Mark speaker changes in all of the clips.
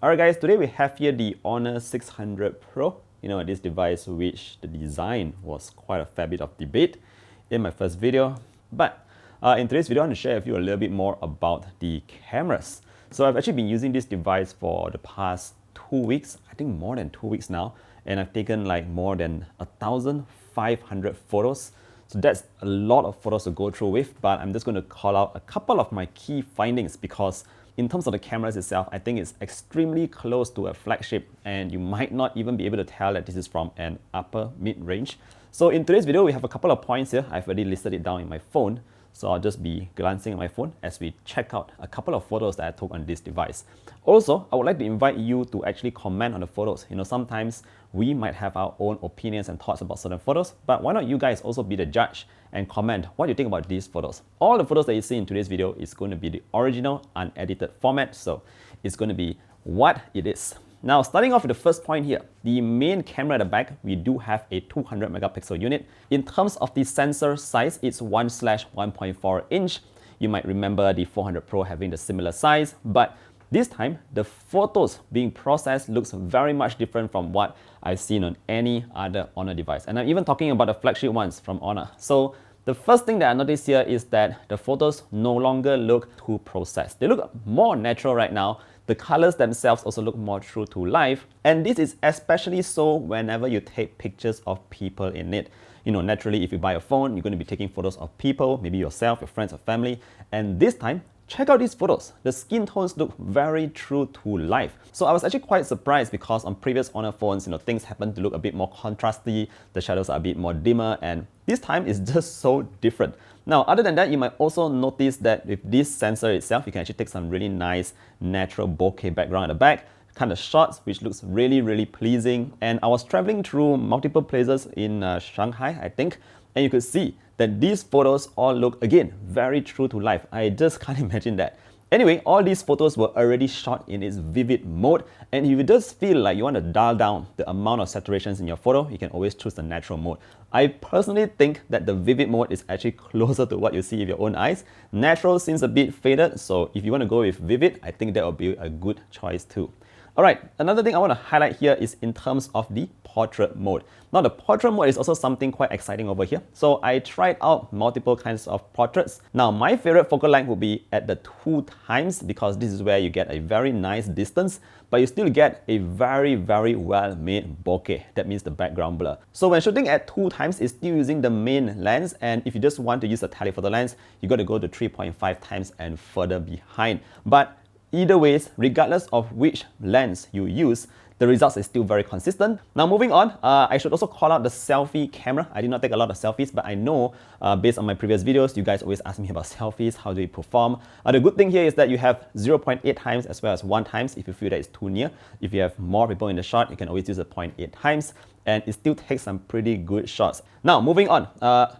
Speaker 1: Alright guys, today we have here the Honor 600 Pro. This device which the design was quite a fair bit of debate in my first video. But in today's video, I want to share with you a little bit more about the cameras. So I've actually been using this device for the past 2 weeks, I think more than 2 weeks now. And I've taken like more than 1,500 photos. So that's a lot of photos to go through with, but I'm just going to call out a couple of my key findings because in terms of the cameras itself, I think it's extremely close to a flagship and you might not even be able to tell that this is from an upper mid-range. So in today's video, we have a couple of points here. I've already listed it down in my phone. So I'll just be glancing at my phone as we check out a couple of photos that I took on this device. Also, I would like to invite you to actually comment on the photos. Sometimes we might have our own opinions and thoughts about certain photos, but why not you guys also be the judge and comment what you think about these photos. All the photos that you see in today's video is going to be the original unedited format, so it's going to be what it is. Now, starting off with the first point here, the main camera at the back, we do have a 200 megapixel unit. In terms of the sensor size, it's 1/1.4 inch. You might remember the 400 Pro having the similar size, but this time, the photos being processed looks very much different from what I've seen on any other Honor device. And I'm even talking about the flagship ones from Honor. So the first thing that I noticed here is that the photos no longer look too processed. They look more natural right now. The colors themselves also look more true to life. And this is especially so whenever you take pictures of people in it. Naturally, if you buy a phone, you're going to be taking photos of people, maybe yourself, your friends or family. And this time, check out these photos. The skin tones look very true to life. So I was actually quite surprised because on previous Honor phones, things happen to look a bit more contrasty, the shadows are a bit more dimmer, and this time is just so different. Now, other than that, you might also notice that with this sensor itself, you can actually take some really nice natural bokeh background at the back, kind of shots, which looks really, really pleasing. And I was traveling through multiple places in Shanghai, I think, and you could see that these photos all look, again, very true to life. I just can't imagine that. Anyway, all these photos were already shot in its vivid mode, and if you just feel like you want to dial down the amount of saturations in your photo, you can always choose the natural mode. I personally think that the vivid mode is actually closer to what you see with your own eyes. Natural seems a bit faded, so if you want to go with vivid, I think that will be a good choice too. Alright, another thing I want to highlight here is in terms of the portrait mode. Now, the portrait mode is also something quite exciting over here. So I tried out multiple kinds of portraits. Now, my favorite focal length would be at the 2x because this is where you get a very nice distance, but you still get a very, very well-made bokeh. That means the background blur. So when shooting at 2x, it's still using the main lens, and if you just want to use a telephoto lens, you got to go to 3.5x and further behind. But either ways, regardless of which lens you use, the results is still very consistent. Now moving on, I should also call out the selfie camera. I did not take a lot of selfies, but I know based on my previous videos, you guys always ask me about selfies, how do they perform. The good thing here is that you have 0.8x as well as 1x if you feel that it's too near. If you have more people in the shot, you can always use a 0.8x and it still takes some pretty good shots. Now moving on,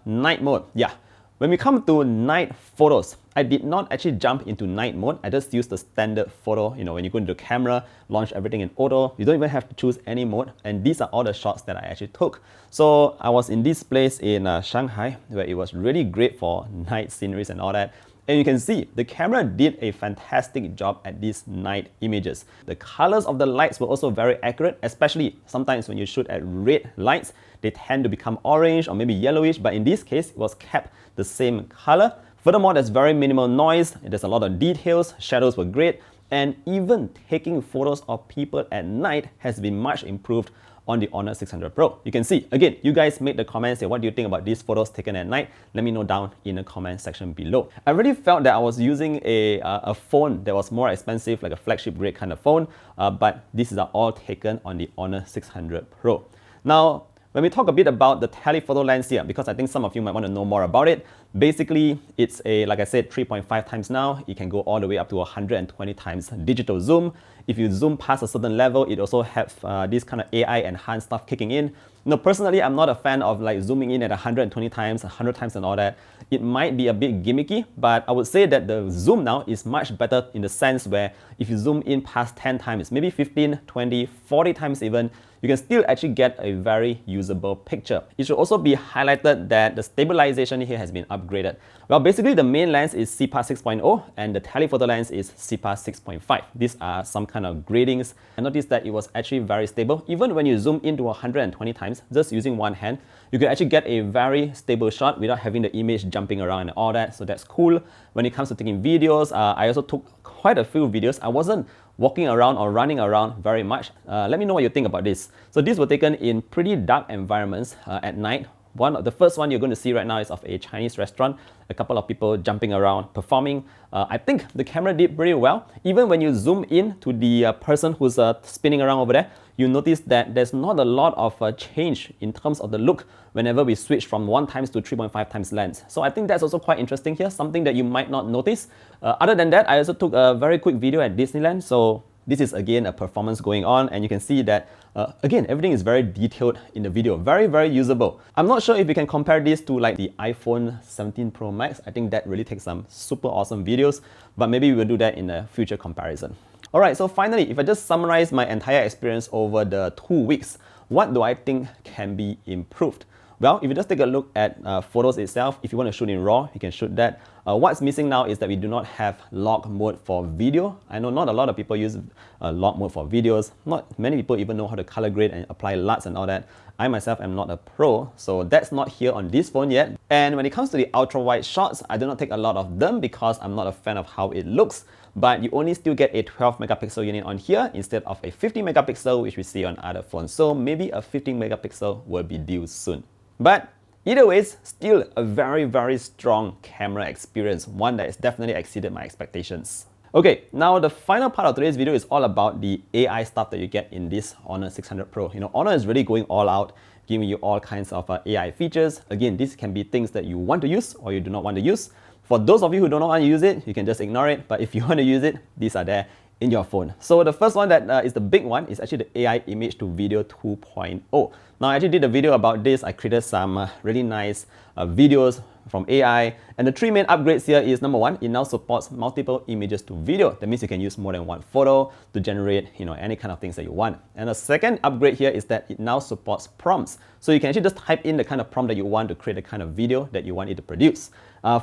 Speaker 1: night mode. Yeah. When we come to night photos, I did not actually jump into night mode. I just used the standard photo. When you go into the camera, launch everything in auto, you don't even have to choose any mode. And these are all the shots that I actually took. So I was in this place in Shanghai where it was really great for night sceneries and all that. And you can see the camera did a fantastic job at these night images. The colors of the lights were also very accurate, especially sometimes when you shoot at red lights, they tend to become orange or maybe yellowish, but in this case, it was kept the same color. Furthermore, there's very minimal noise, there's a lot of details, shadows were great, and even taking photos of people at night has been much improved on the Honor 600 Pro. You can see, again, you guys made the comments here. What do you think about these photos taken at night? Let me know down in the comment section below. I really felt that I was using a phone that was more expensive, like a flagship grade kind of phone, but these are all taken on the Honor 600 Pro. Now, when we talk a bit about the telephoto lens here, because I think some of you might want to know more about it, basically it's a, like I said, 3.5x now. It can go all the way up to 120x digital zoom. If you zoom past a certain level, it also has this kind of AI enhanced stuff kicking in. Personally, I'm not a fan of like zooming in at 120x, 100x and all that. It might be a bit gimmicky, but I would say that the zoom now is much better in the sense where if you zoom in past 10 times, maybe 15, 20, 40 times even, you can still actually get a very usable picture. It should also be highlighted that the stabilization here has been upgraded. Well, basically the main lens is CPA 6.0 and the telephoto lens is CPA 6.5. These are some kind of gradings. I noticed that it was actually very stable. Even when you zoom into 120 times, just using one hand, you can actually get a very stable shot without having the image jumping around and all that. So that's cool. When it comes to taking videos, I also took quite a few videos. I wasn't walking around or running around very much. Let me know what you think about this. So these were taken in pretty dark environments at night. The first one you're going to see right now is of a Chinese restaurant, a couple of people jumping around, performing. I think the camera did pretty well. Even when you zoom in to the person who's spinning around over there, you notice that there's not a lot of change in terms of the look whenever we switch from 1x to 3.5 times lens. So I think that's also quite interesting here, something that you might not notice. Other than that, I also took a very quick video at Disneyland. So this is again a performance going on, and you can see that again, everything is very detailed in the video, very, very usable. I'm not sure if you can compare this to like the iPhone 17 Pro Max. I think that really takes some super awesome videos, but maybe we will do that in a future comparison. Alright, so finally, if I just summarize my entire experience over the 2 weeks, what do I think can be improved? Well, if you just take a look at photos itself, if you want to shoot in RAW, you can shoot that. What's missing now is that we do not have log mode for video. I know not a lot of people use log mode for videos. Not many people even know how to color grade and apply LUTs and all that. I myself am not a pro, so that's not here on this phone yet. And when it comes to the ultra wide shots, I do not take a lot of them because I'm not a fan of how it looks. But you only still get a 12 megapixel unit on here instead of a 50 megapixel, which we see on other phones. So maybe a 15 megapixel will be due soon. But either ways, still a very, very strong camera experience, one that has definitely exceeded my expectations. Okay, now the final part of today's video is all about the AI stuff that you get in this Honor 600 Pro. You know, Honor is really going all out, giving you all kinds of AI features. Again, these can be things that you want to use or you do not want to use. For those of you who don't want to use it, you can just ignore it. But if you want to use it, these are there in your phone. So the first one that is the big one is actually the AI Image to Video 2.0. Now I actually did a video about this. I created some really nice videos from AI, and the three main upgrades here is number one, it now supports multiple images to video. That means you can use more than one photo to generate, you know, any kind of things that you want. And the second upgrade here is that it now supports prompts. So you can actually just type in the kind of prompt that you want to create the kind of video that you want it to produce.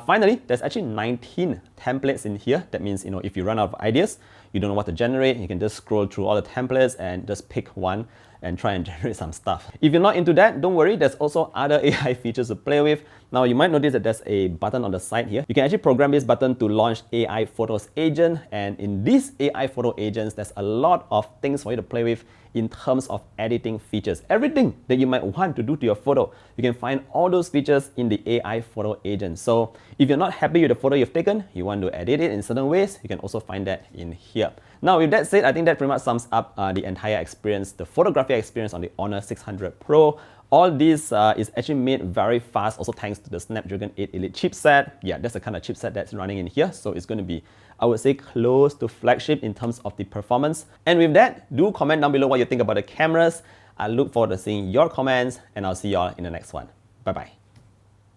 Speaker 1: Finally, there's actually 19 templates in here. That means, you know, if you run out of ideas, you don't know what to generate, you can just scroll through all the templates and just pick one and try and generate some stuff. If you're not into that, don't worry, there's also other AI features to play with. Now you might notice that there's a button on the side here. You can actually program this button to launch AI Photos agent, and in these AI photo agents, there's a lot of things for you to play with in terms of editing features. Everything that you might want to do to your photo, you can find all those features in the AI photo agent. So if you're not happy with the photo you've taken, you want to edit it in certain ways, you can also find that in here. Now with that said, I think that pretty much sums up the entire experience, the photography experience on the Honor 600 Pro. All this is actually made very fast, also thanks to the Snapdragon 8 Elite chipset. Yeah, that's the kind of chipset that's running in here. So it's going to be, I would say, close to flagship in terms of the performance. And with that, do comment down below what you think about the cameras. I look forward to seeing your comments, and I'll see y'all in the next one. Bye-bye.